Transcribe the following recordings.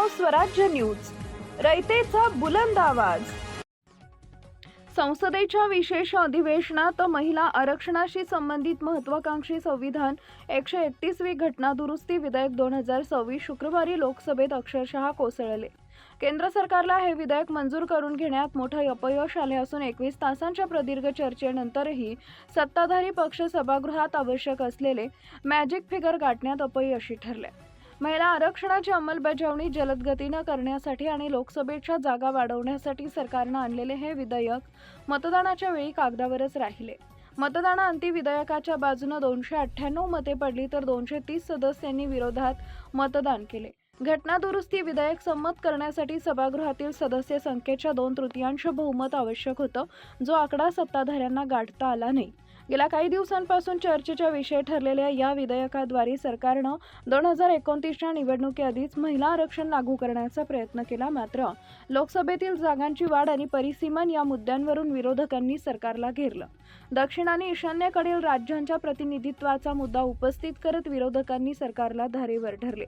मित्रांनो, स्वराज्य न्यूज, रयतेचा बुलंद आवाज। संसदेच्या विशेष अधिवेशनात महिला आरक्षणाशी संबंधित महत्त्वाकांक्षी संविधान 131वी घटना दुरुस्ती विधेयक 2026 शुक्रवारी लोकसभेत अक्षरशः कोसळले। केंद्र सरकारला हे विधेयक मंजूर करून घेण्यात मोठे अपयश आले असून 21 तासांच्या प्रदीर्घ चर्चेनंतरही सत्ताधारी पक्ष सभागृहात आवश्यक असलेले मॅजिक फिगर गाठण्यात अपयशी ठरले। महिला आरक्षणाची अंमलबजावणी जलद गतीने करण्यासाठी आणि लोकसभेच्या जागा वाढवण्यासाठी सरकारने आणलेले हे विधेयक मतदानाच्या वेळी कागदावरच राहिले। मतदानाअंती विधेयकाच्या बाजूने 298 मते पडली तर 230 सदस्यांनी विरोधात मतदान केले। घटना दुरुस्ती विधेयक संमत करण्यासाठी सभागृहातील सदस्य संख्येच्या 2/3 बहुमत आवश्यक होतं, जो आकडा सत्ताधाऱ्यांना गाठता आला नाही। गेल्या काही दिवसांपासून चर्चेचा विषय ठरलेल्या या विधेयकाद्वारे सरकारनं 2029च्या निवडणुकीआधीच महिला आरक्षण लागू करण्याचा प्रयत्न केला। मात्र लोकसभेतील जागांची वाढ आणि परिसीमन या मुद्द्यांवरून विरोधकांनी सरकारला घेरलं। दक्षिण आणि ईशान्येकडील राज्यांच्या प्रतिनिधित्वाचा मुद्दा उपस्थित करत विरोधकांनी सरकारला धारेवर धरले।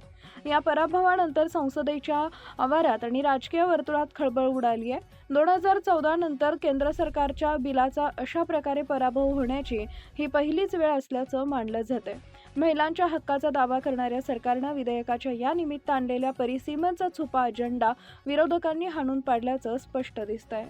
या पराभवानंतर संसदेच्या आवारात आणि राजकीय वर्तुळात खळबळ उडाली आहे। 2014 नंतर केंद्र सरकारच्या बिलाचा अशा प्रकारे पराभव होण्याची ही पहिलीच वेळ असल्याचं मानलं जातंय। महिलांच्या हक्काचा दावा करणाऱ्या सरकारनं विधेयकाच्या या निमित्त आणलेल्या परिसीमनचा छुपा अजेंडा विरोधकांनी हाणून पाडल्याचं स्पष्ट दिसतंय।